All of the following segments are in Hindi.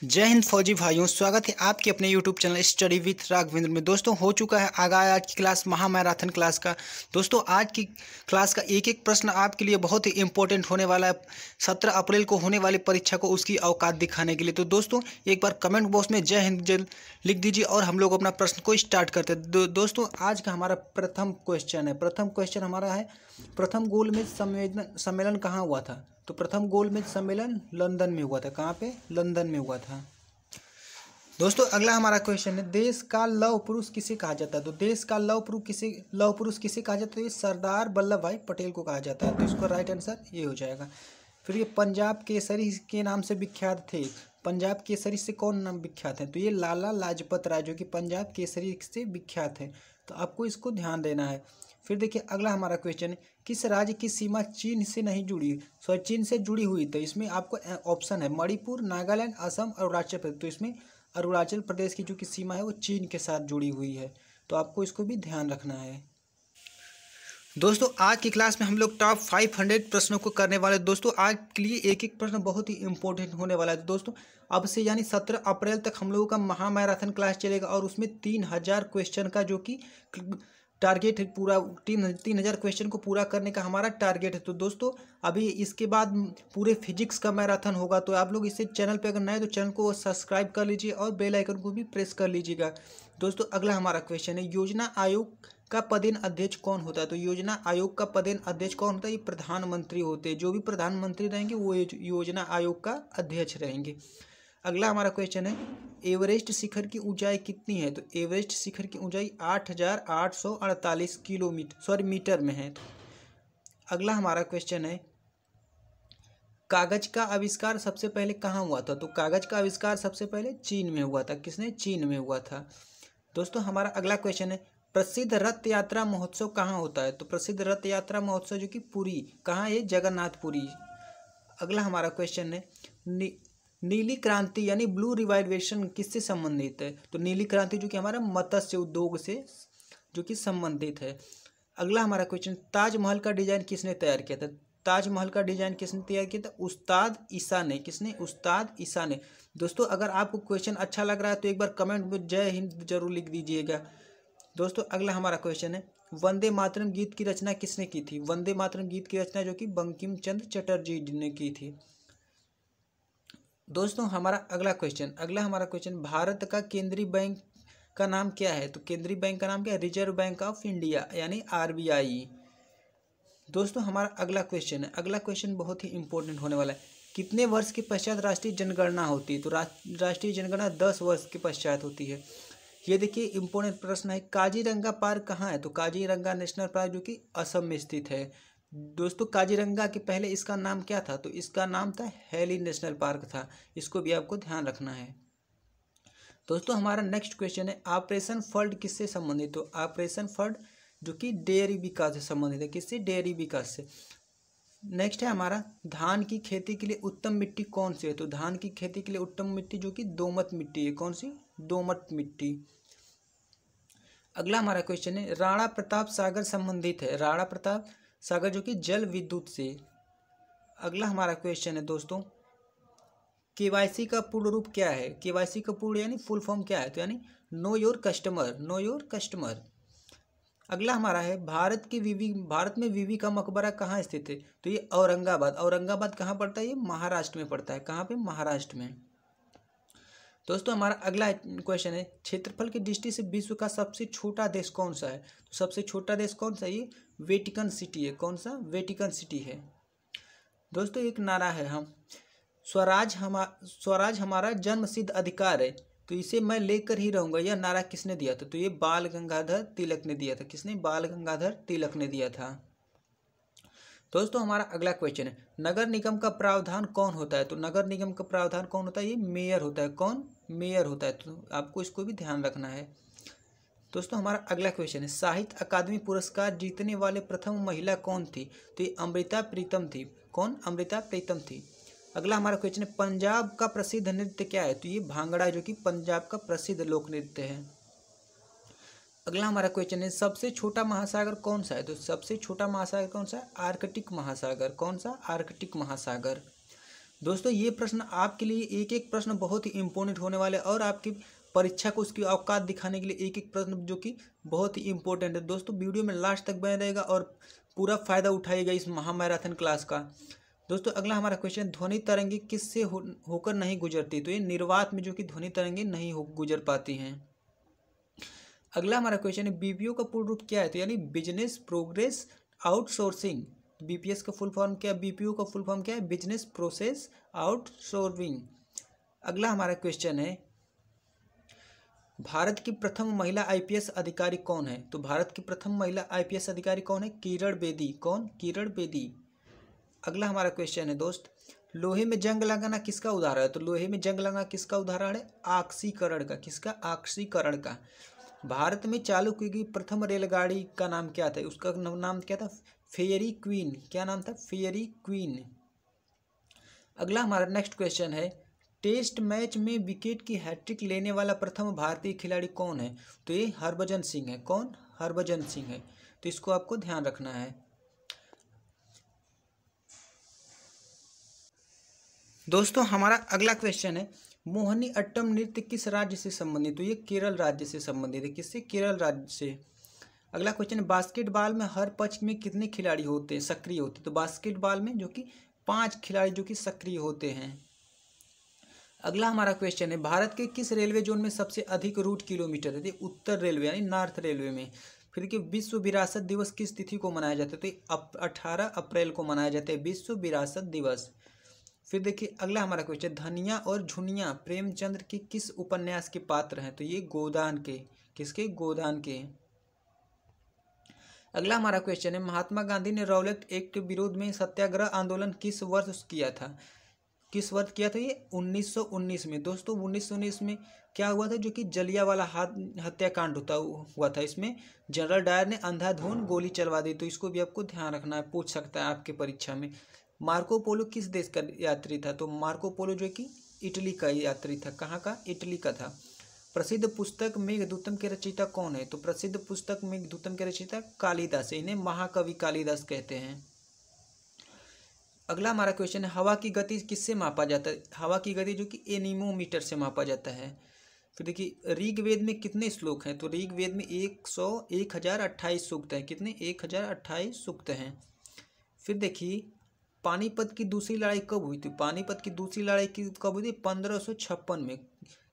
जय हिंद फौजी भाइयों, स्वागत है आपके अपने YouTube channel study with Raghavendra में। दोस्तों हो चुका है आगाज आज की क्लास महामैराथन क्लास का। दोस्तों आज की क्लास का एक एक प्रश्न आपके लिए बहुत ही इंपॉर्टेंट होने वाला है 17 अप्रैल को होने वाली परीक्षा को उसकी औकात दिखाने के लिए। तो दोस्तों एक बार कमेंट बॉक्स में जय हिंद जय लिख दीजिए और हम लोग अपना प्रश्न को स्टार्ट करते हैं। दोस्तों आज का हमारा प्रथम क्वेश्चन हमारा है, प्रथम गोलमेज सम्मेलन कहाँ हुआ था? तो प्रथम गोलमेज सम्मेलन लंदन में हुआ था। कहाँ पे? लंदन में हुआ था। दोस्तों अगला हमारा क्वेश्चन है, देश का लौह पुरुष किसे कहा जाता है? तो देश का लौह पुरुष किसे कहा जाता है? ये सरदार वल्लभ भाई पटेल को कहा जाता है। तो इसका राइट आंसर ये हो जाएगा। फिर ये पंजाब केसरी के नाम से विख्यात थे। पंजाब केसरी से कौन नाम विख्यात है? तो ये लाला लाजपत राय, जो कि पंजाब केसरी से विख्यात है। तो आपको इसको ध्यान देना है। फिर देखिए अगला हमारा क्वेश्चन है, किस राज्य की सीमा चीन से नहीं जुड़ी? चीन से जुड़ी हुई। तो इसमें आपको ऑप्शन है मणिपुर, नागालैंड, असम और अरुणाचल प्रदेश। तो इसमें अरुणाचल प्रदेश की जो कि सीमा है वो चीन के साथ जुड़ी हुई है। तो आपको इसको भी ध्यान रखना है। दोस्तों आज की क्लास में हम लोग टॉप 500 प्रश्नों को करने वाले। दोस्तों आज के लिए एक एक प्रश्न बहुत ही इंपॉर्टेंट होने वाला है। दोस्तों अब से यानी 17 अप्रैल तक हम लोगों का महामैराथन क्लास चलेगा और उसमें 3000 क्वेश्चन का जो कि टारगेट है, पूरा 3000 क्वेश्चन को पूरा करने का हमारा टारगेट है। तो दोस्तों अभी इसके बाद पूरे फिजिक्स का मैराथन होगा। तो आप लोग इसे चैनल पे अगर नए तो चैनल को सब्सक्राइब कर लीजिए और बेल आइकन को भी प्रेस कर लीजिएगा। दोस्तों अगला हमारा क्वेश्चन है, योजना आयोग का पदेन अध्यक्ष कौन होता है? तो योजना आयोग का पदेन अध्यक्ष कौन होता है? ये प्रधानमंत्री होते हैं। जो भी प्रधानमंत्री रहेंगे वो योजना आयोग का अध्यक्ष रहेंगे। अगला हमारा क्वेश्चन है, एवरेस्ट शिखर की ऊंचाई कितनी है? तो एवरेस्ट शिखर की ऊंचाई 8848 मीटर में है। अगला हमारा क्वेश्चन है, कागज का आविष्कार सबसे पहले कहाँ हुआ था? तो कागज का आविष्कार सबसे पहले चीन में हुआ था। किसने? चीन में हुआ था। दोस्तों हमारा अगला क्वेश्चन है, प्रसिद्ध रथ यात्रा महोत्सव कहाँ होता है? तो प्रसिद्ध रथ यात्रा महोत्सव जो कि पुरी, कहाँ है? जगन्नाथपुरी। अगला हमारा क्वेश्चन है, नीली क्रांति यानी ब्लू रिवाइवेशन किससे संबंधित है? तो नीली क्रांति जो कि हमारा मत्स्य उद्योग से जो कि संबंधित है। अगला हमारा क्वेश्चन, ताजमहल का डिजाइन किसने तैयार किया था? ताजमहल का डिजाइन किसने तैयार किया था? उस्ताद ईसा ने। किसने? उस्ताद ईसा ने। दोस्तों अगर आपको क्वेश्चन अच्छा लग रहा है तो एक बार कमेंट में जय हिंद जरूर लिख दीजिएगा। दोस्तों अगला हमारा क्वेश्चन है, वंदे मातरम गीत की रचना किसने की थी? वंदे मातरम गीत की रचना जो कि बंकिम चंद्र चटर्जी ने की थी। दोस्तों हमारा अगला क्वेश्चन, भारत का केंद्रीय बैंक का नाम क्या है? तो केंद्रीय बैंक का नाम क्या है? रिजर्व बैंक ऑफ इंडिया यानी RBI। दोस्तों हमारा अगला क्वेश्चन बहुत ही इंपॉर्टेंट होने वाला है, कितने वर्ष के पश्चात राष्ट्रीय जनगणना होती है? तो राष्ट्रीय जनगणना 10 वर्ष के पश्चात होती है। ये देखिए इंपॉर्टेंट प्रश्न है, काजीरंगा पार्क कहाँ है? तो काजीरंगा नेशनल पार्क जो कि असम में स्थित है। दोस्तों काजीरंगा के पहले इसका नाम क्या था? तो इसका नाम था हैली नेशनल पार्क था। इसको भी आपको ध्यान रखना है। दोस्तों हमारा नेक्स्ट क्वेश्चन है, ऑपरेशन फ्लड किससे संबंधित? तो ऑपरेशन फ्लड जो कि डेयरी विकास से संबंधित है। किससे? डेयरी विकास से। नेक्स्ट है हमारा, धान की खेती के लिए उत्तम मिट्टी कौन सी है? तो धान की खेती के लिए उत्तम मिट्टी जो कि दोमट मिट्टी है। कौन सी? दोमट मिट्टी। अगला हमारा क्वेश्चन है, राणा प्रताप सागर संबंधित है। राणा प्रताप सागर जो कि जल विद्युत से। अगला हमारा क्वेश्चन है दोस्तों, KYC का पूर्ण रूप क्या है? KYC का पूर्ण यानी फुल फॉर्म क्या है? तो यानी नो योर कस्टमर। अगला हमारा है, भारत में वीवी का मकबरा कहाँ स्थित है? तो ये औरंगाबाद कहाँ पड़ता है? ये महाराष्ट्र में पड़ता है। कहाँ पे? महाराष्ट्र में। दोस्तों हमारा अगला क्वेश्चन है, क्षेत्रफल की दृष्टि से विश्व का सबसे छोटा देश कौन सा है? तो सबसे छोटा देश कौन सा है? ये वेटिकन सिटी है। कौन सा? वेटिकन सिटी है। दोस्तों एक नारा है, हम स्वराज हमारा जन्म सिद्ध अधिकार है, तो इसे मैं लेकर ही रहूंगा। यह नारा किसने दिया था? तो ये बाल गंगाधर तिलक ने दिया था। किसने? बाल गंगाधर तिलक ने दिया था। दोस्तों हमारा अगला क्वेश्चन है, नगर निगम का प्रावधान कौन होता है? तो नगर निगम का प्रावधान कौन होता है? ये मेयर होता है। कौन? मेयर होता है। तो आपको इसको भी ध्यान रखना है। दोस्तों हमारा अगला क्वेश्चन है, साहित्य अकादमी पुरस्कार जीतने वाले प्रथम महिला कौन थी? तो ये अमृता प्रीतम थी। कौन? अमृता प्रीतम थी। अगला हमारा क्वेश्चन है, पंजाब का प्रसिद्ध नृत्य क्या है? तो ये भांगड़ा जो कि पंजाब का प्रसिद्ध लोक नृत्य है। अगला हमारा क्वेश्चन है, सबसे छोटा महासागर कौन सा है? तो सबसे छोटा महासागर कौन सा है? आर्कटिक महासागर। कौन सा? आर्कटिक महासागर। दोस्तों ये प्रश्न आपके लिए एक एक प्रश्न बहुत ही इंपॉर्टेंट होने वाले और आपकी परीक्षा को उसकी औकात दिखाने के लिए एक एक प्रश्न जो कि बहुत ही इंपॉर्टेंट है। दोस्तों वीडियो में लास्ट तक बने रहेगा और पूरा फायदा उठाइएगा इस महामैराथन क्लास का। दोस्तों अगला हमारा क्वेश्चन, ध्वनि तरंगे किससे होकर नहीं गुजरती? तो ये निर्वात में जो कि ध्वनि तरंगे नहीं गुजर पाती हैं। अगला हमारा क्वेश्चन है, बीपीओ का पूर्ण रूप क्या है? तो यानी बिजनेस प्रोग्रेस आउटसोर्सिंग। बीपीएस का फुल फॉर्म क्या है? बीपीओ का फुल फॉर्म क्या है? Business process outsourcing. अगला हमारा क्वेश्चन है, भारत की प्रथम महिला आईपीएस अधिकारी कौन है? तो भारत की प्रथम महिला आईपीएस अधिकारी कौन है? किरण बेदी। कौन? किरण बेदी। अगला हमारा क्वेश्चन है दोस्त, लोहे में जंग लगाना किसका उदाहरण है? तो लोहे में जंग लगाना किसका उदाहरण है? ऑक्सीकरण का। किसका? ऑक्सीकरण का। भारत में चालू की गई प्रथम रेलगाड़ी का नाम क्या था? उसका नाम क्या था? Fairy queen. क्या नाम था? Fairy queen. अगला हमारा नेक्स्ट क्वेश्चन है, टेस्ट मैच में विकेट की हैट्रिक लेने वाला प्रथम भारतीय खिलाड़ी कौन है? तो ये हरभजन सिंह है। कौन? हरभजन सिंह है। तो इसको आपको ध्यान रखना है। दोस्तों हमारा अगला क्वेश्चन है, मोहिनी अट्टम नृत्य किस राज्य से संबंधित? तो ये केरल राज्य से संबंधित है। किससे? केरल राज्य से। अगला क्वेश्चन है, बास्केटबॉल में हर पक्ष में कितने खिलाड़ी होते हैं, सक्रिय होते हैं? तो बास्केटबॉल में जो कि 5 खिलाड़ी जो कि सक्रिय होते हैं। अगला हमारा क्वेश्चन है, भारत के किस रेलवे जोन में सबसे अधिक रूट किलोमीटर है? तो उत्तर रेलवे यानी नॉर्थ रेलवे में। फिर कि विश्व विरासत दिवस किस तिथि को मनाया जाता है? तो 18 अप्रैल को मनाया जाता है विश्व विरासत दिवस। फिर देखिए अगला हमारा क्वेश्चन, धनिया और झुनिया प्रेमचंद्र के किस उपन्यास के पात्र हैं? तो ये गोदान के। किसके? गोदान के। अगला हमारा क्वेश्चन है, महात्मा गांधी ने रॉलेट एक्ट के विरोध में सत्याग्रह आंदोलन किस वर्ष किया था? किस वर्ष किया था? ये 1919 में। दोस्तों 1919 में क्या हुआ था? जो कि जलियांवाला हत्याकांड हुआ था। इसमें जनरल डायर ने अंधाधुंध गोली चलवा दी। तो इसको भी आपको ध्यान रखना है, पूछ सकता है आपके परीक्षा में। मार्को पोलो किस देश का यात्री था? तो मार्को पोलो जो कि इटली का यात्री था। कहाँ का? इटली का था। प्रसिद्ध पुस्तक मेघदूतम के रचयिता कौन है? तो प्रसिद्ध पुस्तक मेघदूतम के रचयिता कालिदास। इन्हें महाकवि कालिदास कहते हैं। अगला हमारा क्वेश्चन है, हवा की गति किससे मापा जाता है? हवा की गति जो कि एनीमोमीटर से मापा जाता है। फिर देखिए ऋग्वेद में कितने श्लोक हैं? तो ऋग्वेद में 1028 सूक्त हैं। कितने? 1028 सूक्त हैं। फिर देखिए पानीपत की दूसरी लड़ाई कब हुई थी? पानीपत की दूसरी लड़ाई कब हुई थी? 1556 में।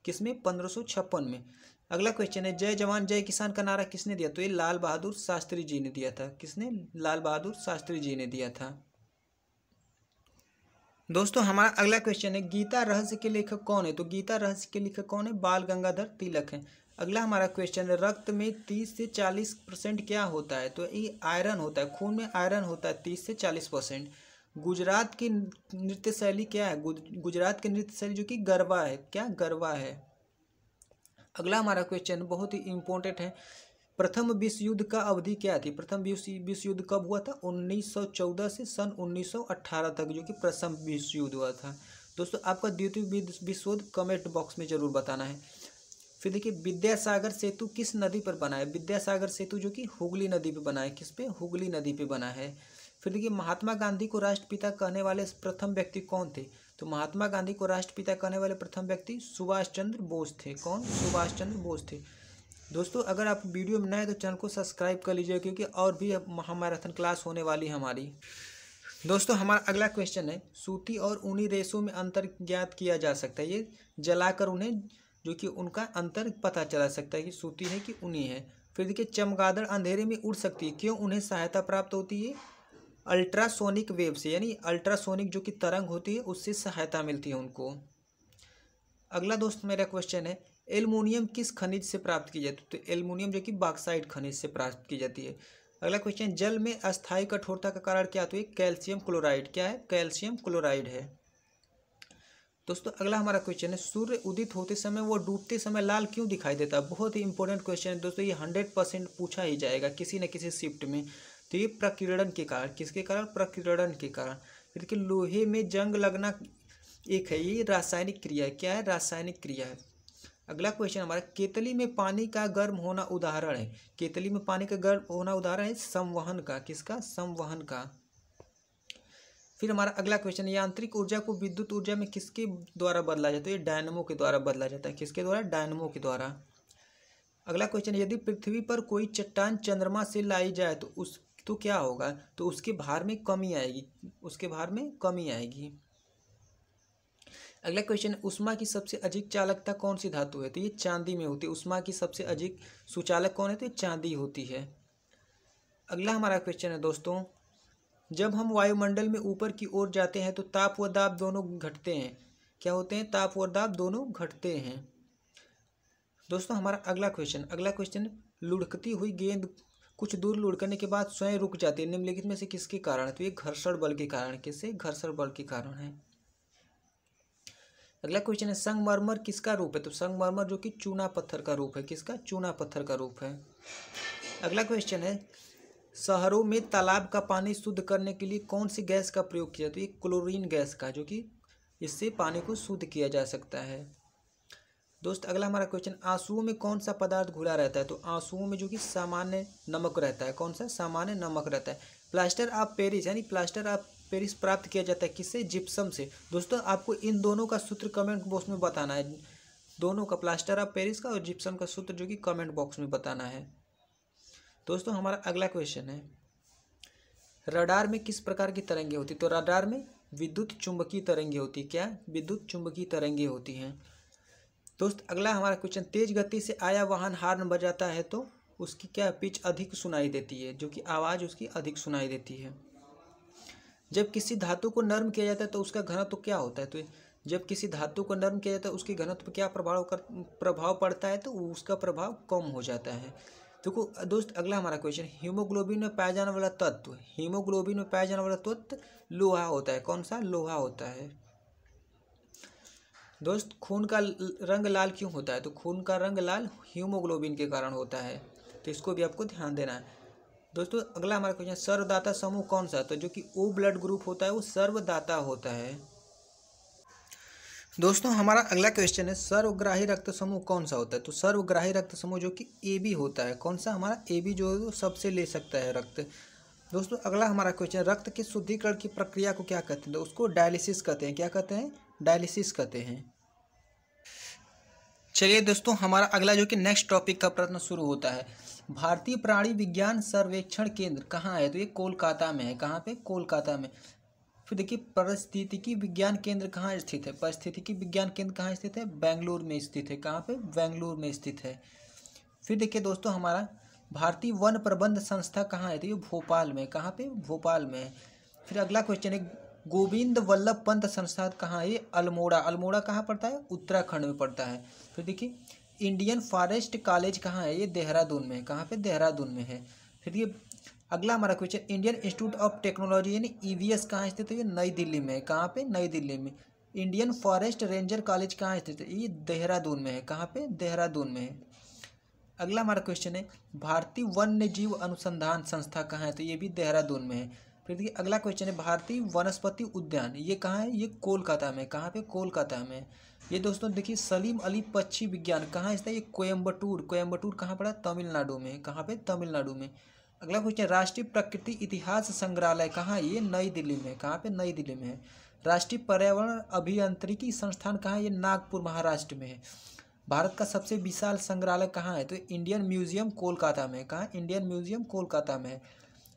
किसमें? 1556 में। अगला क्वेश्चन है, जय जवान जय किसान का नारा किसने दिया? तो ये लाल बहादुर शास्त्री जी ने दिया था। किसने? लाल बहादुर शास्त्री जी ने दिया था। दोस्तों हमारा अगला क्वेश्चन है, गीता रहस्य के लेखक कौन है? तो गीता रहस्य के लेखक कौन है? बाल गंगाधर तिलक हैं। अगला हमारा क्वेश्चन है, रक्त में 30 से 40% क्या होता है? तो ये आयरन होता है। खून में आयरन होता है 30 से 40%। गुजरात की नृत्य शैली क्या है? गुजरात की नृत्य शैली जो कि गरबा है। क्या? गरबा है। अगला हमारा क्वेश्चन बहुत ही इंपॉर्टेंट है, प्रथम विश्व युद्ध का अवधि क्या थी? प्रथम विश्व युद्ध कब हुआ था? 1914 से सन 1918 तक जो कि प्रथम विश्व युद्ध हुआ था। दोस्तों आपका द्वितीय विश्व युद्ध कमेंट बॉक्स में जरूर बताना है। फिर देखिए विद्यासागर सेतु किस नदी पर बना है? विद्यासागर सेतु जो कि हुगली नदी पे बना है। किस पे? हुगली नदी पे बना है। फिर देखिए महात्मा गांधी को राष्ट्रपिता कहने वाले प्रथम व्यक्ति कौन थे? तो महात्मा गांधी को राष्ट्रपिता कहने वाले प्रथम व्यक्ति सुभाष चंद्र बोस थे। कौन? सुभाष चंद्र बोस थे। दोस्तों अगर आप वीडियो में नए हैं तो चैनल को सब्सक्राइब कर लीजिए, क्योंकि और भी महामैराथन क्लास होने वाली है हमारी। दोस्तों हमारा अगला क्वेश्चन है, सूती और ऊनी रेशों में अंतर ज्ञात किया जा सकता है? ये जलाकर उन्हें जो कि उनका अंतर पता चला सकता है कि सूती है कि ऊनी है। फिर देखिए चमगादड़ अंधेरे में उड़ सकती है, क्यों उन्हें सहायता प्राप्त होती है? अल्ट्रासोनिक वेव से, यानी अल्ट्रासोनिक जो कि तरंग होती है उससे सहायता मिलती है उनको। अगला दोस्त मेरा क्वेश्चन है, एल्युमिनियम किस खनिज से प्राप्त की जाती है? तो एल्युमिनियम जो कि बॉक्साइट खनिज से प्राप्त की जाती है। अगला क्वेश्चन, जल में अस्थायी कठोरता का कारण क्या होता है? Calcium chloride. क्या है? कैल्शियम क्लोराइड है। दोस्तों अगला हमारा क्वेश्चन है, सूर्य उदित होते समय वो डूबते समय लाल क्यों दिखाई देता है? बहुत ही इंपॉर्टेंट क्वेश्चन है दोस्तों, ये 100% पूछा ही जाएगा किसी न किसी शिफ्ट में। तो ये प्रकीर्णन के कारण। किसके कारण? प्रकीर्णन के कारण। फिर देखिए लोहे में जंग लगना एक है, ये रासायनिक क्रिया है। क्या है? रासायनिक क्रिया है। अगला क्वेश्चन हमारा, केतली में पानी का गर्म होना उदाहरण है? केतली में पानी का गर्म होना उदाहरण है संवहन का। किसका? संवहन का। फिर हमारा अगला क्वेश्चन, यांत्रिक ऊर्जा को विद्युत ऊर्जा में किसके द्वारा बदला जाता है? ये डायनमो के द्वारा बदला जाता है। किसके द्वारा? डायनमो के द्वारा। अगला क्वेश्चन, यदि पृथ्वी पर कोई चट्टान चंद्रमा से लाई जाए तो क्या होगा? तो उसके भार में कमी आएगी, उसके भार में कमी आएगी। अगला क्वेश्चन, ऊष्मा की सबसे अधिक चालकता कौन सी धातु है? तो ये चांदी में होती है। ऊष्मा की सबसे अधिक सुचालक कौन है? तो ये चांदी होती है। अगला हमारा क्वेश्चन है दोस्तों, जब हम वायुमंडल में ऊपर की ओर जाते हैं तो ताप व दाब दोनों घटते हैं। क्या होते हैं? ताप व दाब दोनों घटते हैं। दोस्तों हमारा अगला क्वेश्चन, लुढ़कती हुई गेंद कुछ दूर लुढ़कने के बाद स्वयं रुक जाती है, निम्नलिखित में से किसके कारण? तो ये घर्षण बल के कारण। किससे? घर्षण बल के कारण है। अगला क्वेश्चन है, संगमरमर किसका रूप है? तो संगमरमर जो कि चूना पत्थर का रूप है। किसका? चूना पत्थर का रूप है। अगला क्वेश्चन है, शहरों में तालाब का पानी शुद्ध करने के लिए कौन सी गैस का प्रयोग किया? तो ये क्लोरीन गैस का, जो कि इससे पानी को शुद्ध किया जा सकता है। दोस्त अगला हमारा क्वेश्चन, आंसुओं में कौन सा पदार्थ घुला रहता है? तो आंसुओं में जो कि सामान्य नमक रहता है। कौन सा? सामान्य नमक रहता है। प्लास्टर ऑफ पेरिस यानी प्लास्टर ऑफ पेरिस प्राप्त किया जाता है किससे? जिप्सम से। दोस्तों आपको इन दोनों का सूत्र कमेंट बॉक्स में बताना है, दोनों का, प्लास्टर ऑफ पेरिस का और जिप्सम का सूत्र जो कि कमेंट बॉक्स में बताना है। दोस्तों हमारा अगला क्वेश्चन है, रडार में किस प्रकार की तरंगे होती? तो रडार में विद्युत चुंबकीय तरंगे होती। क्या? विद्युत चुंबकीय तरंगे होती हैं। दोस्त अगला हमारा क्वेश्चन, तेज गति से आया वाहन हॉर्न बजाता है तो उसकी क्या पिच अधिक सुनाई देती है? जो कि आवाज़ उसकी अधिक सुनाई देती है। जब किसी धातु को नर्म किया जाता है तो उसका घनत्व क्या होता है? तो जब किसी धातु को नर्म किया जाता है उसके घनत्व पर क्या प्रभाव पड़ता है? तो उसका प्रभाव कम हो जाता है। देखो दोस्त अगला हमारा क्वेश्चन, हीमोग्लोबिन में पाया जाने वाला तत्व, हीमोग्लोबिन में पाया जाने वाला तत्व लोहा होता है। कौन सा? लोहा होता है। दोस्त खून का रंग लाल क्यों होता है? तो खून का रंग लाल हीमोग्लोबिन के कारण होता है, तो इसको भी आपको ध्यान देना है। दोस्तों अगला हमारा क्वेश्चन, सर्वदाता समूह कौन सा? तो जो कि ओ ब्लड ग्रुप होता है वो सर्वदाता होता है। दोस्तों हमारा अगला क्वेश्चन है, सर्वग्राही रक्त समूह कौन सा होता है? तो सर्वग्राही रक्त समूह जो कि AB होता है। कौन सा? हमारा AB जो है वो सबसे ले सकता है रक्त। दोस्तों अगला हमारा क्वेश्चन, रक्त के शुद्धिकरण की प्रक्रिया को क्या कहते हैं? तो उसको डायलिसिस कहते हैं। क्या कहते हैं? डायलिसिस कहते हैं। चलिए दोस्तों हमारा अगला जो कि नेक्स्ट टॉपिक का प्रश्न शुरू होता है, भारतीय प्राणी विज्ञान सर्वेक्षण केंद्र कहाँ है? तो ये कोलकाता में है। कहाँ पे? कोलकाता में। फिर देखिए, पारिस्थितिकी विज्ञान केंद्र कहाँ स्थित है? पारिस्थितिकी विज्ञान केंद्र कहाँ स्थित है? बेंगलुरु में स्थित है। कहाँ पे? बेंगलुरु में स्थित है। फिर देखिए दोस्तों, हमारा भारतीय वन प्रबंध संस्था कहाँ है? तो ये भोपाल में। कहाँ पे? भोपाल में। फिर अगला क्वेश्चन है, गोविंद वल्लभ पंत संस्थान कहाँ है? ये अल्मोड़ा। अल्मोड़ा कहाँ पड़ता है? उत्तराखंड में पड़ता है। फिर देखिए, इंडियन फॉरेस्ट कॉलेज कहाँ है? ये देहरादून में है। कहाँ पे? देहरादून में है। फिर ये अगला हमारा question, Indian institute of technology यानी EVS कहाँ स्थित है? ये नई दिल्ली में है। कहाँ पे? नई दिल्ली में। इंडियन फॉरेस्ट रेंजर कॉलेज कहाँ स्थित है? ये देहरादून में है। कहाँ पे? देहरादून में है। अगला हमारा क्वेश्चन है, भारतीय वन्य जीव अनुसंधान संस्था कहाँ है? तो ये भी देहरादून में है। फिर देखिए अगला क्वेश्चन है, भारतीय वनस्पति उद्यान ये कहाँ है? ये कोलकाता में। कहाँ पे? कोलकाता में। ये दोस्तों देखिए, सलीम अली पक्षी विज्ञान कहाँ स्थित है? ये कोयम्बटूर। कोयम्बटूर कहाँ पड़ा? तमिलनाडु में। कहाँ पे? तमिलनाडु में। अगला क्वेश्चन, राष्ट्रीय प्रकृति इतिहास संग्रहालय कहाँ है? ये नई दिल्ली में। कहाँ पे? नई दिल्ली में है। राष्ट्रीय पर्यावरण अभियांत्रिकी संस्थान कहाँ है? ये नागपुर महाराष्ट्र में है। भारत का सबसे विशाल संग्रहालय कहाँ है? तो इंडियन म्यूजियम कोलकाता में। कहाँ? इंडियन म्यूजियम कोलकाता में।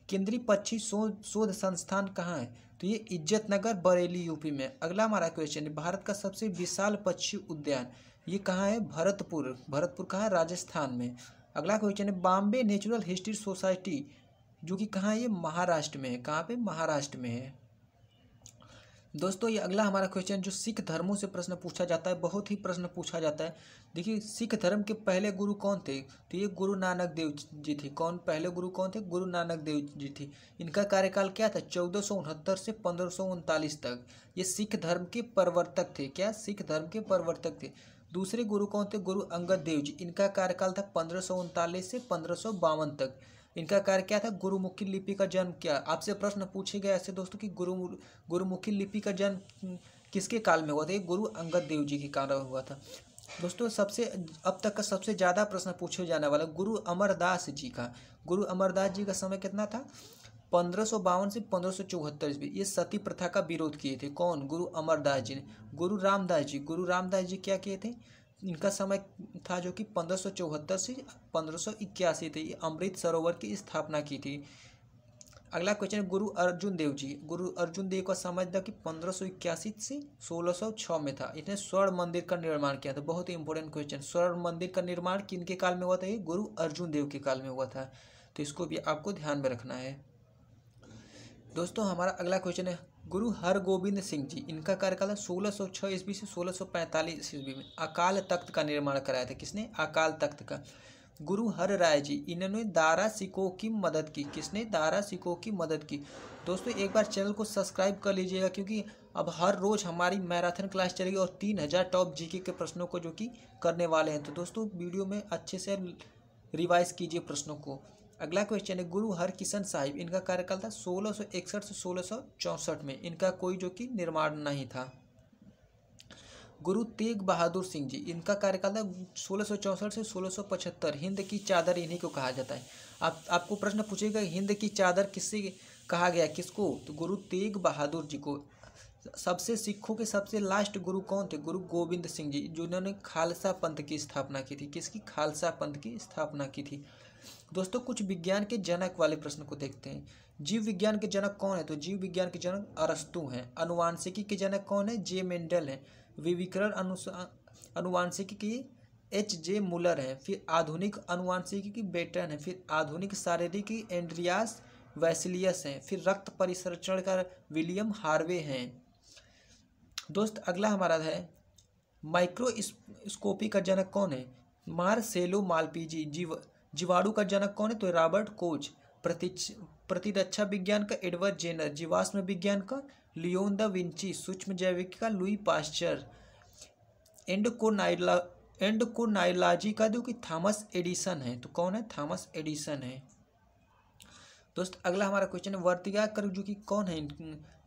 केंद्रीय पक्षी शोध संस्थान कहाँ है? तो ये इज्जतनगर बरेली यूपी में। अगला हमारा क्वेश्चन है, भारत का सबसे विशाल पक्षी उद्यान ये कहाँ है? भरतपुर। भरतपुर कहाँ है? राजस्थान में। अगला क्वेश्चन है, बॉम्बे नेचुरल हिस्ट्री सोसाइटी जो कि कहाँ है? ये महाराष्ट्र में है। कहाँ पे? महाराष्ट्र में है। दोस्तों ये अगला हमारा क्वेश्चन जो सिख धर्मों से प्रश्न पूछा जाता है, बहुत ही प्रश्न पूछा जाता है। देखिए, सिख धर्म के पहले गुरु कौन थे? तो ये गुरु नानक देव जी थे। कौन? पहले गुरु कौन थे? गुरु नानक देव जी थे। इनका कार्यकाल क्या था? 1469 से 1539 तक। ये सिख धर्म के प्रवर्तक थे। क्या? सिख धर्म के प्रवर्तक थे। दूसरे गुरु कौन थे? गुरु अंगद देव जी। इनका कार्यकाल था 1539 से 1552 तक। इनका कार्य क्या था? गुरुमुखी लिपि का जन्म क्या? आपसे प्रश्न पूछे गए ऐसे दोस्तों कि गुरुमुखी लिपि का जन्म किसके काल में हुआ था? ये गुरु अंगद देव जी के काल में हुआ था। दोस्तों सबसे अब तक का सबसे ज़्यादा प्रश्न पूछे जाने वाला गुरु अमरदास जी का। गुरु अमरदास जी का समय कितना था? 1552 से 1574 ईस्वी ये सती प्रथा का विरोध किए थे। कौन? गुरु अमरदास जी ने। गुरु रामदास जी, गुरु रामदास जी क्या किए थे? इनका समय था जो कि 1574 से 1581 थे। ये अमृत सरोवर की स्थापना की थी। अगला क्वेश्चन है गुरु अर्जुन देव जी। गुरु अर्जुन देव का समय था कि 1581 से 1606 में था। इसने स्वर्ण मंदिर का निर्माण किया था। बहुत ही इंपॉर्टेंट क्वेश्चन। स्वर्ण मंदिर का निर्माण किनके काल में हुआ था? ये गुरु अर्जुन देव के काल में हुआ था। तो इसको भी आपको ध्यान में रखना है। दोस्तों हमारा अगला क्वेश्चन है गुरु हरगोविंद सिंह जी। इनका कार्यकाल 1606 ईस्वी से 1645 ईस्वी में अकाल तख्त का निर्माण कराया था। किसने? अकाल तख्त का। गुरु हर राय जी, इन्होंने दारा सिकों की मदद की। किसने? दारा सिकों की मदद की। दोस्तों एक बार चैनल को सब्सक्राइब कर लीजिएगा, क्योंकि अब हर रोज़ हमारी मैराथन क्लास चलेगी और 3000 टॉप जीके के प्रश्नों को जो कि करने वाले हैं। तो दोस्तों वीडियो में अच्छे से रिवाइज कीजिए प्रश्नों को। अगला क्वेश्चन है गुरु हरकिशन साहिब। इनका कार्यकाल था 1661 से 1664 में। इनका कोई जो कि निर्माण नहीं था। गुरु तेग बहादुर सिंह जी। इनका कार्यकाल था 1664 से 1675। हिंद की चादर इन्हीं को कहा जाता है। आपको प्रश्न पूछेगा हिंद की चादर किससे कहा गया? किसको? तो गुरु तेग बहादुर जी को। सबसे सिखों के सबसे लास्ट गुरु कौन थे? गुरु गोविंद सिंह जी, जिन्होंने खालसा पंथ की स्थापना की थी। किसकी? खालसा पंथ की स्थापना की थी। दोस्तों कुछ विज्ञान के जनक वाले प्रश्न को देखते हैं। जीव विज्ञान के जनक कौन है? तो जीव विज्ञान के जनक अरस्तु हैं। अनुवांशिकी के जनक कौन है? जे मेंडल हैं। विविकरण अनुवांशिकी की H.J. मुलर है। फिर आधुनिक अनुवांशिकी की बेटन है। फिर आधुनिक शारीरिक की एंड्रियास वैसिलियस हैं। फिर रक्त परिसंचरण का विलियम हार्वे हैं। दोस्त अगला हमारा है माइक्रोस्कोपी का जनक कौन है? मार्सेलो मालपीजी। जीवाणु का जनक कौन है? तो रॉबर्ट कोच। प्रतिरक्षा विज्ञान का एडवर्ड जेनर। जीवाश्म विज्ञान का लियोन द विंची। सूक्ष्म जैविक का लुई पास्चर। एंडोक्राइनोलॉजी का जो कि थॉमस एडिसन है। तो कौन है? थॉमस एडिसन है। दोस्त अगला हमारा क्वेश्चन है वर्तिका जो कि कौन है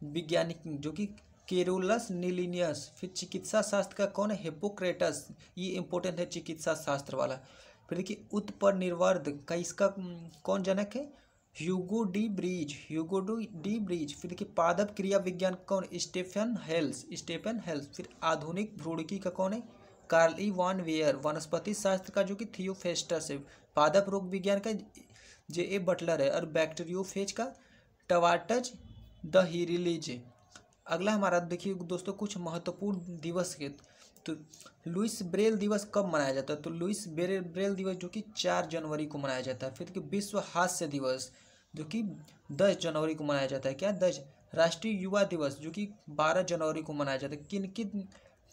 वैज्ञानिक? जो कि केरोलस नीलिनियस। फिर चिकित्सा शास्त्र का कौन है? हिप्पोक्रेटस। ये इंपॉर्टेंट है चिकित्सा शास्त्र वाला। फिर देखिए उत्परिवर्ध का इसका कौन जनक है? Hugo de Vries. फिर देखिए पादप क्रिया विज्ञान कौन? Stephen Hales. फिर आधुनिक भ्रूणिकी का कौन है? Karl von Baer. वनस्पति शास्त्र का जो कि थियोफेस्टस है। पादप रोग विज्ञान का J.A. बटलर है। और बैक्टीरियोफेज का टवाटज द हिरिलीज। अगला हमारा देखिए दोस्तों कुछ महत्वपूर्ण दिवस के। तो लुइस ब्रेल दिवस कब मनाया जाता है? तो लुइस ब्रेल दिवस जो कि 4 जनवरी को मनाया जाता है। फिर कि विश्व हास्य दिवस जो कि 10 जनवरी को मनाया जाता है। क्या? 10। राष्ट्रीय युवा दिवस जो कि 12 जनवरी को मनाया जाता है।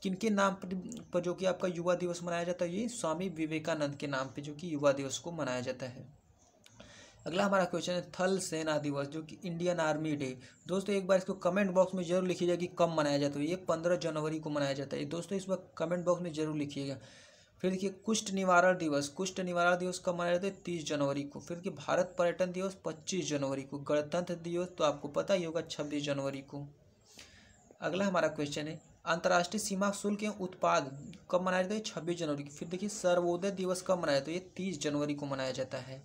किनके नाम पर जो कि आपका युवा दिवस मनाया जाता है? ये स्वामी विवेकानंद के नाम पे जो कि युवा दिवस को मनाया जाता है। अगला हमारा क्वेश्चन है थल सेना दिवस जो कि इंडियन आर्मी डे। दोस्तों एक बार इसको कमेंट बॉक्स में जरूर लिखिएगा कि कब मनाया जाता है। ये 15 जनवरी को मनाया जाता है। दोस्तों इस बार कमेंट बॉक्स में जरूर लिखिएगा। फिर देखिए कुष्ठ निवारण दिवस कब मनाया जाता है? 30 जनवरी को। फिर देखिए भारत पर्यटन दिवस 25 जनवरी को। गणतंत्र दिवस तो आपको पता ही होगा 26 जनवरी को। अगला हमारा क्वेश्चन है अंतर्राष्ट्रीय सीमा शुल्क एवं उत्पाद कब मनाया जाता है? 26 जनवरी को। फिर देखिए सर्वोदय दिवस कब मनाया जाता है? ये 30 जनवरी को मनाया जाता है।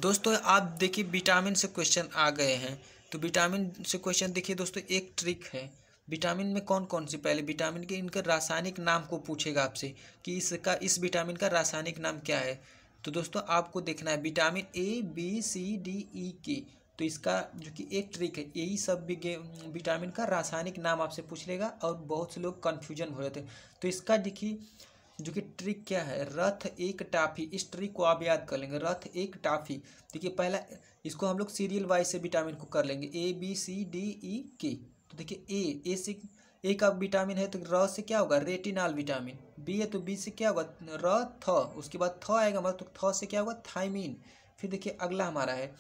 दोस्तों आप देखिए विटामिन से क्वेश्चन आ गए हैं। तो विटामिन से क्वेश्चन देखिए दोस्तों एक ट्रिक है। विटामिन में कौन कौन सी? पहले विटामिन के इनके रासायनिक नाम को पूछेगा आपसे कि इस विटामिन का रासायनिक नाम क्या है। तो दोस्तों आपको देखना है vitamin A B C D E K। तो इसका जो कि एक ट्रिक है, यही सब विटामिन का रासायनिक नाम आपसे पूछ लेगा और बहुत से लोग कन्फ्यूजन हो रहे थे। तो इसका देखिए जो कि ट्रिक क्या है? रथ एक टाफी। इस ट्रिक को आप याद कर लेंगे। रथ एक टाफी। देखिए पहला इसको हम लोग सीरियल वाइज से विटामिन को कर लेंगे ABCDEK। तो देखिए ए से ए का विटामिन है तो र से क्या होगा? Retinal vitamin. बी है तो बी से क्या होगा? र थ। उसके बाद थ आएगा मतलब तो थ से क्या होगा? थायमीन। फिर देखिए अगला हमारा है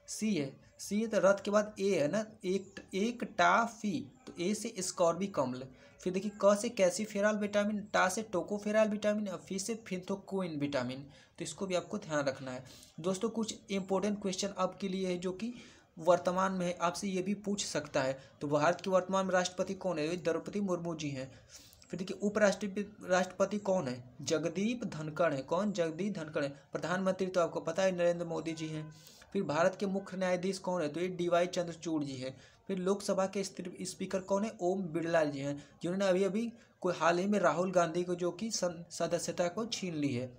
सी है तो रथ के बाद ए है ना, एक टाफी। तो ए से स्कॉर्बिक अम्ल। फिर देखिए क से कैल्सीफेरॉल विटामिन। टा से टोकोफेरॉल विटामिन। और फिर से फिनथोक्विन विटामिन। तो इसको भी आपको ध्यान रखना है। दोस्तों कुछ इंपॉर्टेंट क्वेश्चन आपके लिए है जो कि वर्तमान में है, आपसे ये भी पूछ सकता है। तो भारत के वर्तमान में राष्ट्रपति कौन है? द्रौपदी मुर्मू जी हैं। फिर देखिए राष्ट्रपति कौन है? जगदीप धनखड़ है। कौन? जगदीप धनखड़ है। प्रधानमंत्री तो आपको पता है नरेंद्र मोदी जी हैं। फिर भारत के मुख्य न्यायाधीश कौन है? तो ये DY चंद्रचूड़ जी है। फिर लोकसभा के स्पीकर कौन है? ओम बिरला जी हैं, जिन्होंने अभी अभी कोई हाल ही में राहुल गांधी को जो कि सदस्यता को छीन ली है।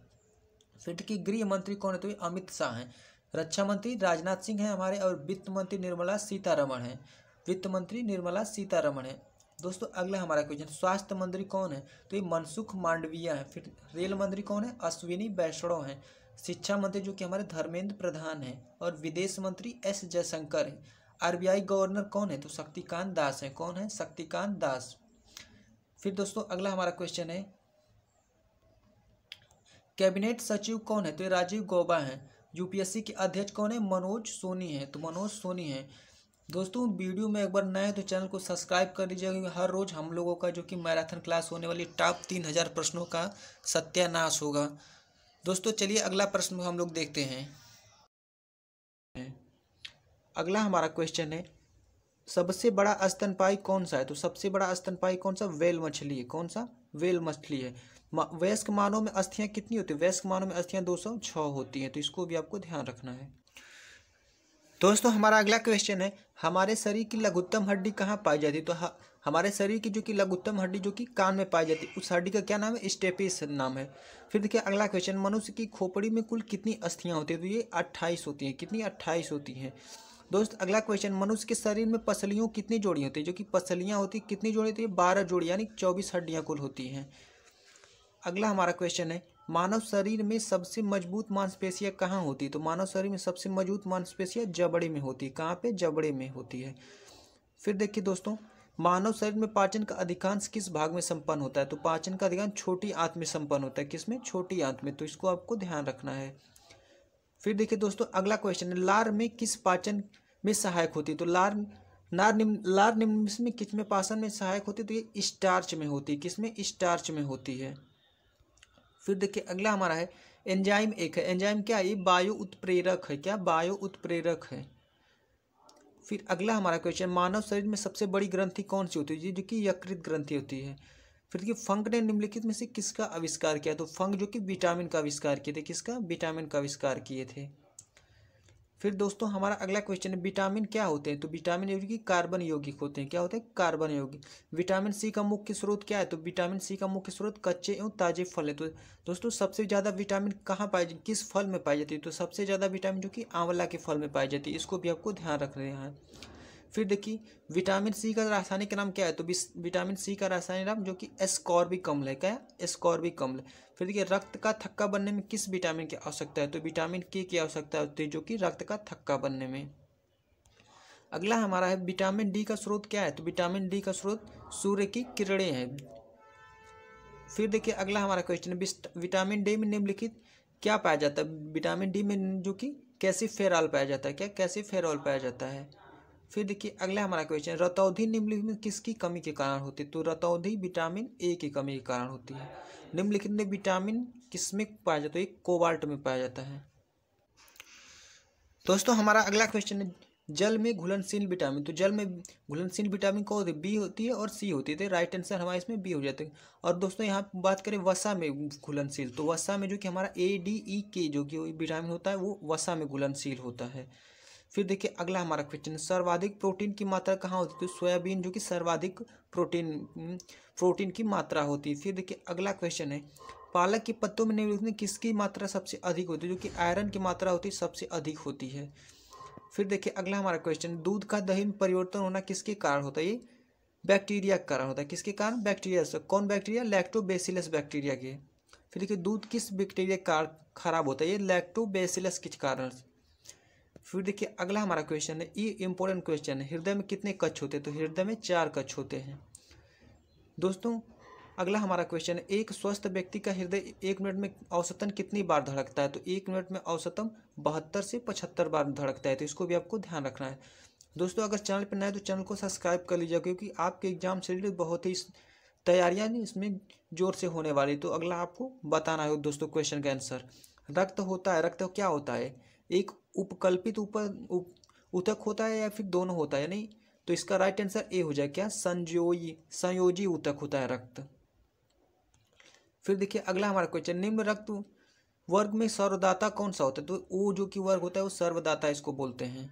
फिर देखिए गृह मंत्री कौन है? तो ये अमित शाह हैं। रक्षा मंत्री राजनाथ सिंह हैं हमारे, और वित्त मंत्री निर्मला सीतारमण हैं। वित्त मंत्री निर्मला सीतारमण है। दोस्तों अगला हमारा क्वेश्चन, स्वास्थ्य मंत्री कौन है? तो ये मनसुख मांडविया है। फिर रेल मंत्री कौन है? अश्विनी वैष्णव हैं। शिक्षा मंत्री जो कि हमारे धर्मेंद्र प्रधान हैं, और विदेश मंत्री S जयशंकर हैं। RBI गवर्नर कौन है? तो शक्तिकांत दास हैं। कौन है? शक्तिकांत दास। फिर दोस्तों अगला हमारा क्वेश्चन है, कैबिनेट सचिव कौन है? तो ये राजीव गौबा हैं। UPSC के अध्यक्ष कौन है? मनोज सोनी है। तो मनोज सोनी है। दोस्तों वीडियो में एक बार नए तो चैनल को सब्सक्राइब कर लीजिएगा, क्योंकि हर रोज़ हम लोगों का जो कि मैराथन क्लास होने वाली टॉप 3000 प्रश्नों का सत्यानाश होगा। दोस्तों चलिए अगला प्रश्न हम लोग देखते हैं। अगला हमारा क्वेश्चन है, सबसे बड़ा स्तनपायी कौन सा है? तो सबसे बड़ा स्तनपायी कौन सा? व्हेल मछली है। कौन सा? व्हेल मछली है। वयस्क मानव में अस्थियां कितनी होती है? वयस्क मानव में अस्थियां 206 होती हैं। तो इसको भी आपको ध्यान रखना है। दोस्तों हमारा अगला क्वेश्चन है, हमारे शरीर की लघुत्तम हड्डी कहाँ पाई जाती है? तो हमारे शरीर की जो कि लघुत्तम हड्डी जो कि कान में पाई जाती है, उस हड्डी का क्या नाम है? स्टेपिस नाम है। फिर देखिए अगला क्वेश्चन, मनुष्य की खोपड़ी में कुल कितनी अस्थियां होती है? तो ये 28 होती हैं। कितनी? 28 होती हैं। दोस्त अगला क्वेश्चन, मनुष्य के शरीर में पसलियों कितनी जोड़ी होती है? जो कि पसलियाँ होती कितनी जोड़ी होती है? 12 जोड़ी, यानी 24 हड्डियाँ कुल होती हैं। अगला हमारा क्वेश्चन है, मानव शरीर में सबसे मजबूत मांसपेशियां कहाँ होती है? तो मानव शरीर में सबसे मजबूत मांसपेशियां जबड़े में होती है। कहाँ पे? जबड़े में होती है। फिर देखिए दोस्तों, मानव शरीर में पाचन का अधिकांश किस भाग में संपन्न होता है? तो पाचन का अधिकांश छोटी आंत में संपन्न होता है। किसमें? छोटी आंत में। तो इसको आपको ध्यान रखना है। फिर देखिए दोस्तों अगला क्वेश्चन है, लार में किस पाचन में सहायक होती है? तो लार निम्न में किस में पाचन में सहायक होती है? तो ये स्टार्च में होती है। किसमें? स्टार्च में होती है। फिर देखिए अगला हमारा है, एंजाइम एक है। एंजाइम क्या है? ये वायु उत्प्रेरक है। क्या? वायु उत्प्रेरक है। फिर अगला हमारा क्वेश्चन, मानव शरीर में सबसे बड़ी ग्रंथि कौन सी होती है? जो कि यकृत ग्रंथि होती है। फिर देखिए फंक ने निम्नलिखित में से किसका आविष्कार किया? तो फंक जो कि विटामिन का आविष्कार किए थे। किसका? विटामिन का आविष्कार किए थे। फिर दोस्तों हमारा अगला क्वेश्चन है, विटामिन क्या होते हैं? तो विटामिन यौगिक कार्बन यौगिक होते हैं। क्या होते हैं? कार्बन यौगिक। विटामिन सी का मुख्य स्रोत क्या है? तो विटामिन सी का मुख्य स्रोत कच्चे एवं ताजे फल है। तो दोस्तों सबसे ज़्यादा विटामिन कहाँ पाई जाती? किस फल में पाई जाती है? तो सबसे ज़्यादा विटामिन जो कि आंवला के फल में पाई जाती है। इसको भी आपको ध्यान रखना है। फिर देखिए विटामिन सी का रासायनिक नाम क्या है? तो विटामिन सी का रासायनिक नाम जो कि एस्कॉर्बिक अम्ल है। क्या है? एस्कॉर्बिक अम्ल। फिर देखिए रक्त का थक्का बनने में किस विटामिन की आवश्यकता है? तो विटामिन के की आवश्यकता होती है, जो कि रक्त का थक्का बनने में। अगला हमारा है, विटामिन डी का स्रोत क्या है? तो विटामिन डी का स्रोत सूर्य की किरणें हैं। फिर देखिए अगला हमारा क्वेश्चन है, विटामिन डी में निम्नलिखित क्या पाया जाता है? विटामिन डी में जो कि कैल्सिफेरॉल पाया जाता है। क्या? कैल्सिफेरॉल पाया जाता है। फिर देखिए अगला हमारा क्वेश्चन, रतौंधी निम्नलिखित में किसकी कमी के कारण होती है? तो रतौंधी विटामिन ए की कमी के कारण होती है। निम्नलिखित में विटामिन किसमें पाया जाता है? एक कोबाल्ट में पाया जाता है। दोस्तों हमारा अगला क्वेश्चन है, जल में घुलनशील विटामिन। तो जल में घुलनशील विटामिन कौन होती है? बी होती है और सी होती है। तो राइट आंसर हमारा इसमें बी हो जाता है। और दोस्तों यहाँ बात करें वसा में घुलनशील, तो वसा में जो कि हमारा ADE जो कि विटामिन होता है वो वसा में घुलनशील होता है। फिर देखिए अगला हमारा क्वेश्चन, सर्वाधिक प्रोटीन की मात्रा कहाँ होती है? तो सोयाबीन जो कि सर्वाधिक प्रोटीन की मात्रा होती है। फिर देखिए अगला क्वेश्चन है, पालक के पत्तों में निम्नलिखित में किसकी मात्रा सबसे अधिक होती है? जो कि आयरन की मात्रा होती है सबसे अधिक होती है। फिर देखिए अगला हमारा क्वेश्चन, दूध का दही में परिवर्तन होना किसके कारण होता है? ये बैक्टीरिया के कारण होता है। किसके कारण? बैक्टीरिया से। कौन बैक्टीरिया? लैक्टोबैसिलस बैक्टीरिया के। फिर देखिए दूध किस बैक्टीरिया के कारण खराब होता है? ये लैक्टोबैसिलस के कारण। फिर देखिए अगला हमारा क्वेश्चन है, ये इंपॉर्टेंट क्वेश्चन है, हृदय में कितने कक्ष होते हैं? तो हृदय में 4 कक्ष होते हैं। दोस्तों अगला हमारा क्वेश्चन है, एक स्वस्थ व्यक्ति का हृदय 1 मिनट में औसतन कितनी बार धड़कता है? तो 1 मिनट में औसतन 72 से 75 बार धड़कता है। तो इसको भी आपको ध्यान रखना है। दोस्तों अगर चैनल पर नए तो चैनल को सब्सक्राइब कर लीजिए, क्योंकि आपके एग्जाम से रिलेटेड बहुत ही तैयारियाँ इसमें जोर से होने वाली। तो अगला आपको बताना है दोस्तों क्वेश्चन का आंसर। रक्त होता है, रक्त क्या होता है? एक उपकल्पित ऊतक होता है या फिर दोनों होता है? नहीं, तो इसका राइट आंसर ए हो जाए। क्या? संयोजी ऊतक होता है रक्त। फिर देखिए अगला हमारा क्वेश्चन, निम्न रक्त वर्ग में सर्वदाता कौन सा होता है? तो ओ जो कि वर्ग होता है वो सर्वदाता इसको बोलते हैं।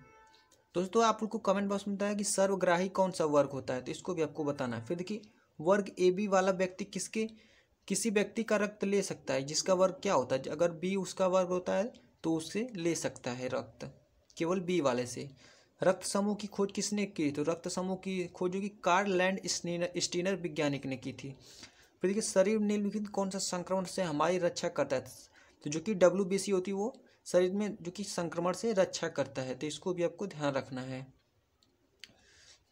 दोस्तों आप लोग को कमेंट बॉक्स में बताया कि सर्वग्राही कौन सा वर्ग होता है, तो इसको भी आपको बताना है। फिर देखिए वर्ग ए बी वाला व्यक्ति किसी व्यक्ति का रक्त ले सकता है जिसका वर्ग क्या होता है? अगर बी उसका वर्ग होता है तो उससे ले सकता है रक्त, केवल बी वाले से। रक्त समूह की खोज किसने की? तो रक्त समूह की खोज जो कि कार्ल लैंड स्टीनर वैज्ञानिक ने की थी। फिर देखिए शरीर में निम्नलिखित कौन सा संक्रमण से हमारी रक्षा करता है? तो जो कि WBC होती है वो शरीर में जो कि संक्रमण से रक्षा करता है, तो इसको भी आपको ध्यान रखना है।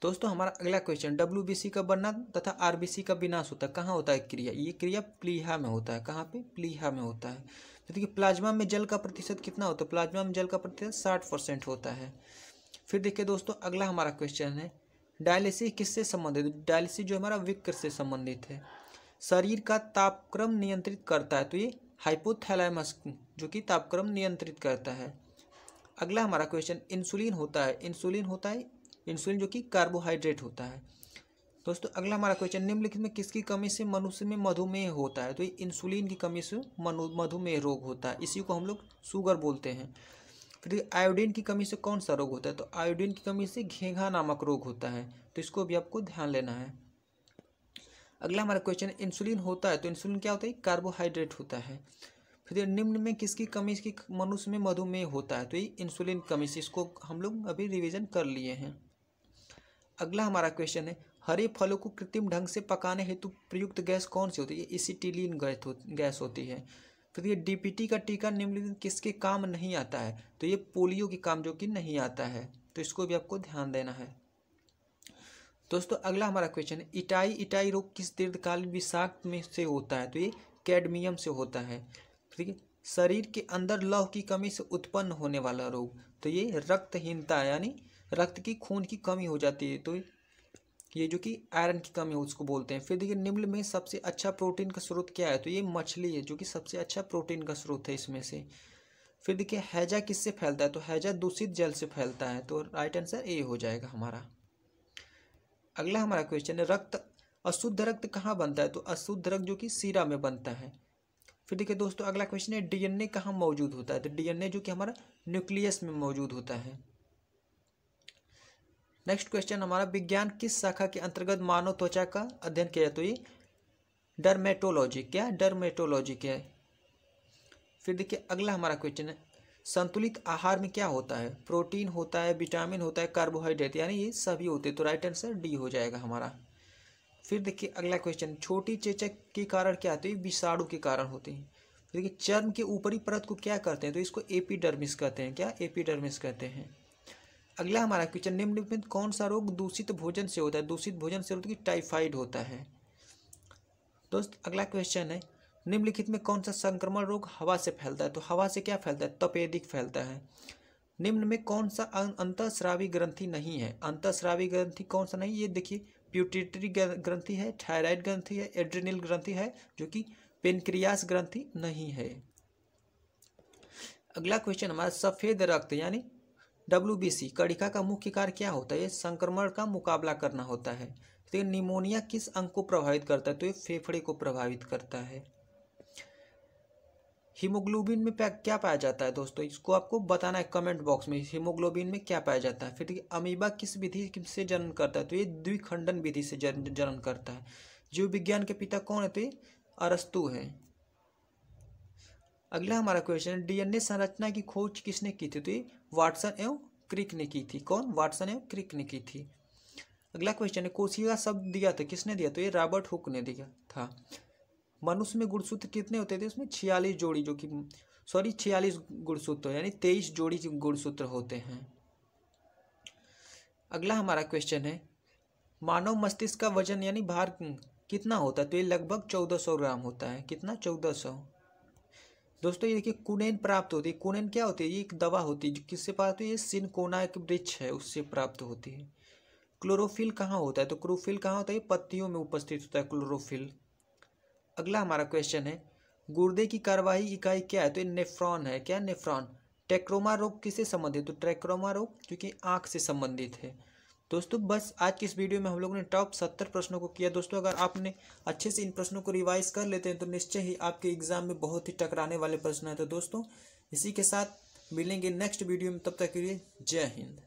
दोस्तों हमारा अगला क्वेश्चन, WBC का बनना तथा RBC का विनाश होता है कहाँ होता है क्रिया? ये क्रिया प्लीहा में होता है। कहाँ पे? प्लीहा में होता है। तो देखिए प्लाज्मा में जल का प्रतिशत कितना होता है? प्लाज्मा में जल का प्रतिशत 60% होता है। फिर देखिए दोस्तों अगला हमारा क्वेश्चन है, डायलिसिस किससे संबंधित? डायलिसिस जो हमारा विकृत से संबंधित है। शरीर का तापक्रम नियंत्रित करता है, तो ये हाइपोथैलेमस जो कि तापक्रम नियंत्रित करता है। अगला हमारा क्वेश्चन, इंसुलिन होता है। इंसुलिन जो कि कार्बोहाइड्रेट होता है। दोस्तों अगला हमारा क्वेश्चन, निम्नलिखित में किसकी कमी से मनुष्य में मधुमेह होता है? तो ये इंसुलिन की कमी से मधुमेह रोग होता है, इसी को हम लोग शुगर बोलते हैं। फिर आयोडीन की कमी से कौन सा रोग होता है? तो आयोडीन की कमी से घेंघा नामक रोग होता है, तो इसको भी आपको ध्यान लेना है। अगला हमारा क्वेश्चन, इंसुलिन होता है तो इंसुलिन क्या होता है? कार्बोहाइड्रेट होता है। फिर निम्न में किसकी कमी से मनुष्य में मधुमेह होता है? तो ये इंसुलिन कमी से, इसको हम लोग अभी रिवीजन कर लिए हैं। अगला हमारा क्वेश्चन है, हरे फलों को कृत्रिम ढंग से पकाने हेतु प्रयुक्त गैस कौन सी होती है? ये एसिटिलीन गैस होती है। फिर ये DPT का टीका निम्नलिखित किसके काम नहीं आता है? तो ये पोलियो के काम जो कि नहीं आता है, तो इसको भी आपको ध्यान देना है। दोस्तों अगला हमारा क्वेश्चन है, इटाई रोग किस दीर्घकालीन विषाक्त में से होता है? तो ये कैडमियम से होता है। ठीक है, शरीर के अंदर लौह की कमी से उत्पन्न होने वाला रोग, तो ये रक्तहीनता यानी रक्त की खून की कमी हो जाती है, तो ये जो कि आयरन की कमी है उसको बोलते हैं। फिर देखिए निम्न में सबसे अच्छा प्रोटीन का स्रोत क्या है? तो ये मछली है जो कि सबसे अच्छा प्रोटीन का स्रोत है इसमें से। फिर देखिए हैजा किससे फैलता है? तो हैजा दूषित जल से फैलता है, तो राइट आंसर ए हो जाएगा हमारा। अगला हमारा क्वेश्चन है, अशुद्ध रक्त कहाँ बनता है? तो अशुद्ध रक्त जो कि सीरा में बनता है। फिर देखिए दोस्तों अगला क्वेश्चन है, DNA कहाँ मौजूद होता है? तो DNA जो कि हमारा न्यूक्लियस में मौजूद होता है। नेक्स्ट क्वेश्चन हमारा, विज्ञान किस शाखा के अंतर्गत मानव त्वचा का अध्ययन किया है? तो ये डर्मेटोलॉजी। क्या? डर्मेटोलॉजी क्या है। फिर देखिए अगला हमारा क्वेश्चन है, संतुलित आहार में क्या होता है? प्रोटीन होता है, विटामिन होता है, कार्बोहाइड्रेट, यानी ये सभी होते हैं, तो राइट आंसर डी हो जाएगा हमारा। फिर देखिए अगला क्वेश्चन, छोटी चेचक के कारण क्या होती है? विषाणु के कारण होती है। देखिए चर्म के ऊपरी परत को क्या करते हैं? तो इसको एपिडर्मिस कहते हैं। क्या? एपिडर्मिस कहते हैं। अगला हमारा क्वेश्चन, निम्नलिखित कौन सा रोग दूषित भोजन से होता है? दूषित भोजन से होता है कि टाइफाइड होता है। दोस्त अगला क्वेश्चन है, निम्नलिखित में कौन सा संक्रमण रोग हवा से फैलता है? तो हवा से क्या फैलता है? तपेदिक फैलता है। निम्न में कौन सा अंतःस्रावी ग्रंथि नहीं है? अंतःस्रावी ग्रंथि कौन सा नहीं? ये देखिए प्यूटिटरी ग्रंथि है, थायराइड ग्रंथि है, एड्रिनल ग्रंथि है, जो कि पेनक्रियास ग्रंथि नहीं है। अगला क्वेश्चन हमारा, सफेद रक्त यानी WBC कणिका का मुख्य कार्य क्या होता है? ये संक्रमण का मुकाबला करना होता है। तो निमोनिया किस अंग को प्रभावित करता है? तो ये फेफड़े को प्रभावित करता है। हीमोग्लोबिन में क्या पाया जाता है? दोस्तों इसको आपको बताना है कमेंट बॉक्स में, हीमोग्लोबिन में क्या पाया जाता है। फिर देखिए अमीबा किस विधि से जनन करता है? तो ये द्विखंडन विधि से जनन करता है। जीव विज्ञान के पिता कौन है? तो ये अरस्तु है। अगला हमारा क्वेश्चन, DNA संरचना की खोज किसने की थी? तो ये वाटसन एवं क्रिक ने की थी। कौन? वाटसन एवं क्रिक ने की थी। अगला क्वेश्चन है, कोशिका शब्द दिया था किसने दिया? तो ये रॉबर्ट हुक ने दिया था। मनुष्य में गुणसूत्र कितने होते थे? उसमें 46 जोड़ी, जो कि 46 गुणसूत्र यानी 23 जोड़ी गुणसूत्र होते हैं। अगला हमारा क्वेश्चन है, मानव मस्तिष्क का वजन यानी भार कितना होता है? तो ये लगभग 1400 ग्राम होता है। कितना? 1400। दोस्तों ये देखिए कुनेन प्राप्त होती है। कुनेन क्या होती है? ये एक दवा होती है जो किससे प्राप्त होती है? ये सिनकोना एक वृक्ष है उससे प्राप्त होती है। क्लोरोफिल कहाँ होता है? तो क्लोरोफिल कहाँ होता है? पत्तियों में उपस्थित होता है क्लोरोफिल। अगला हमारा क्वेश्चन है, गुर्दे की कार्यवाही इकाई क्या है? तो ये नेफ्रॉन है। क्या? नेफ्रॉन। ट्रैक्रोमा रोग किससे संबंधित? तो ट्रैक्रोमा रोग जो कि आँख से संबंधित है। दोस्तों बस आज की इस वीडियो में हम लोगों ने टॉप 70 प्रश्नों को किया। दोस्तों अगर आपने अच्छे से इन प्रश्नों को रिवाइज कर लेते हैं तो निश्चय ही आपके एग्जाम में बहुत ही टकराने वाले प्रश्न हैं। तो दोस्तों इसी के साथ मिलेंगे नेक्स्ट वीडियो में, तब तक के लिए जय हिंद।